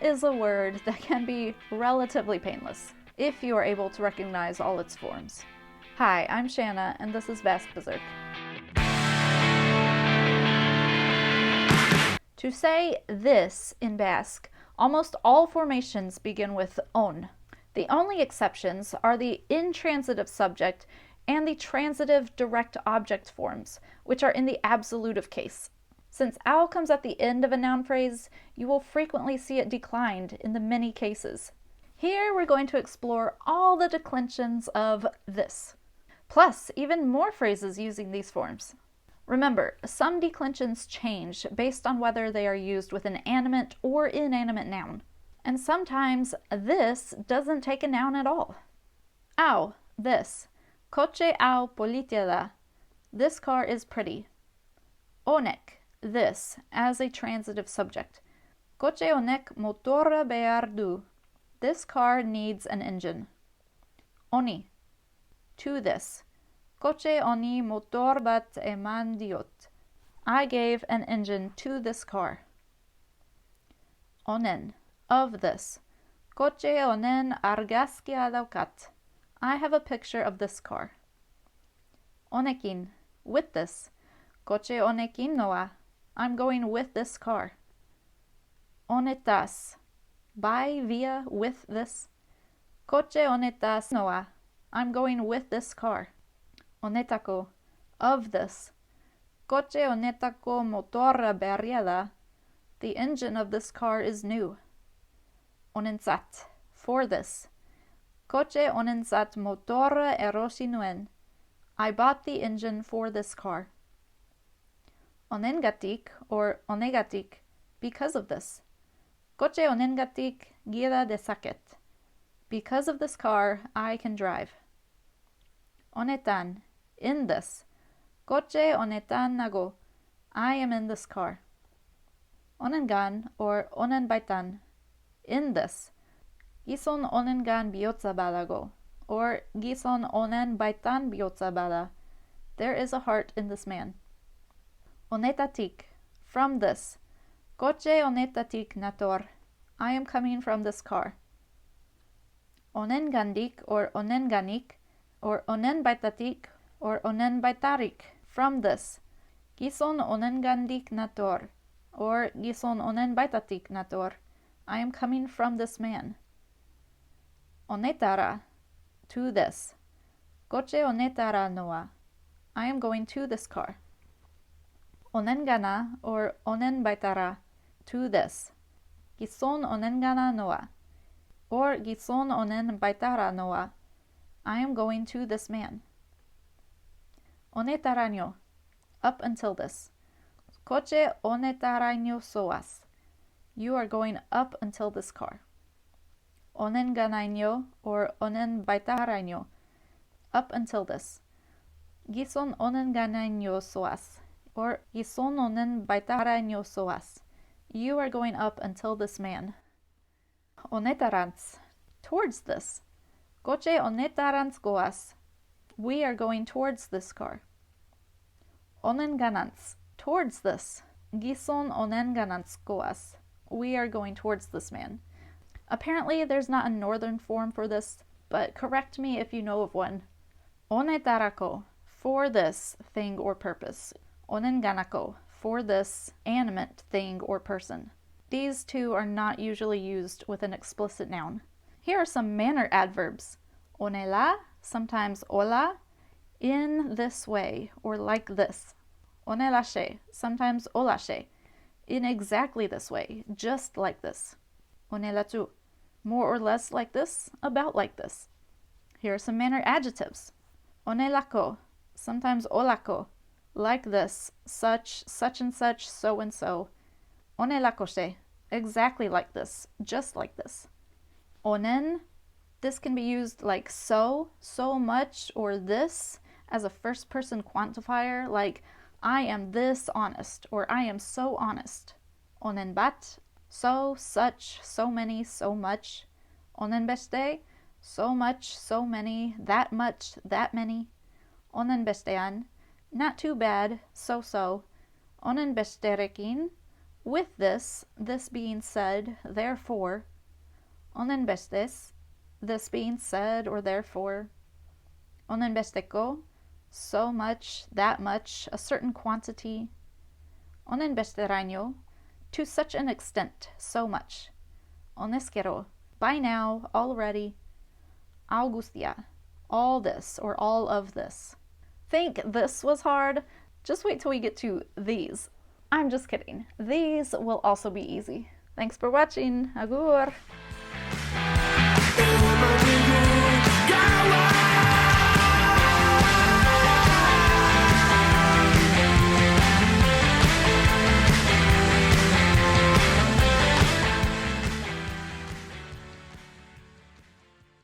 is a word that can be relatively painless if you are able to recognize all its forms. Hi, I'm Shanna, and this is Basque Berserk. To say this in Basque, almost all formations begin with on. The only exceptions are the intransitive subject and the transitive direct object forms, which are in the absolutive case. Since ao comes at the end of a noun phrase, you will frequently see it declined in the many cases. Here we're going to explore all the declensions of this, plus even more phrases using these forms. Remember, some declensions change based on whether they are used with an animate or inanimate noun. And sometimes this doesn't take a noun at all. Ao, this. Coche ao politela. This car is pretty. Onek, this, as a transitive subject. Coche onek motora beardu. This car needs an engine. Oni, to this. Coche oni motor bat eman diot. I gave an engine to this car. Onen, of this. Coche onen argaskia daukat. I have a picture of this car. Onekin, with this. Coche onekin noa. I'm going with this car. Onetas, by, via, with this. Coche onetas noa. I'm going with this car. Onetako, of this. Coche onetako motora berriela. The engine of this car is new. Onensat, for this. Coche onensat motora erosinuen. I bought the engine for this car. Onengatik, or onegatik, because of this. Coche onengatik gira de saket. Because of this car, I can drive. Onetan, in this. Coche onetan nago. I am in this car. Onengan, or onenbaitan, in this. Gison onengan biotza balago, or gison onen baitan biotza bala. There is a heart in this man. Onetatik, from this. Coche onetatik nator. I am coming from this car. Onengandik, or onenganik, or onenbaitatik, or onenbaitarik, from this. Gison onengandik nator, or gison onenbaitatik nator. I am coming from this man. Onetara, to this. Coche onetara noa. I am going to this car. Onengana, or onenbaitara, to this. Gison onengana noa, or gison onenbaitara noa. I am going to this man. Onetaraño, up until this. Coche onetaraño soas. You are going up until this car. Onenganaño, or onenbaitaraño, up until this. Gison onenganaño soas, or gison onenbaitaraño soas. You are going up until this man. Onetarants, towards this. Coche onetarants goas. We are going towards this car. Onenganants, towards this. Gison onenganants goas. We are going towards this man. Apparently there's not a northern form for this, but correct me if you know of one. Onetarako, for this thing or purpose. Onenganako, for this animate thing or person. These two are not usually used with an explicit noun. Here are some manner adverbs. Onela, sometimes ola, in this way, or like this. Onelashe, sometimes olashe, in exactly this way, just like this. Onelatu, more or less like this, about like this. Here are some manner adjectives. Onelako, sometimes olako, like this, such and such, so and so. Onelakoshe, exactly like this, just like this. Onen, this can be used like so much, or this, as a first person quantifier, like I am this honest, or I am so honest. Onenbat, so, such, so many, so much. Onenbeste, so much, so many, that many. Onenbestean, not too bad, so. Onenbesterekin, With this being said, therefore, onen bestes, this being said or therefore, onen besteko, so much, that much, a certain quantity, onen besteraño, to such an extent, so much, oneskero, by now, already, augustia, all this or all of this. Think this was hard? Just wait till we get to these. I'm just kidding. These will also be easy. Thanks for watching. Agur!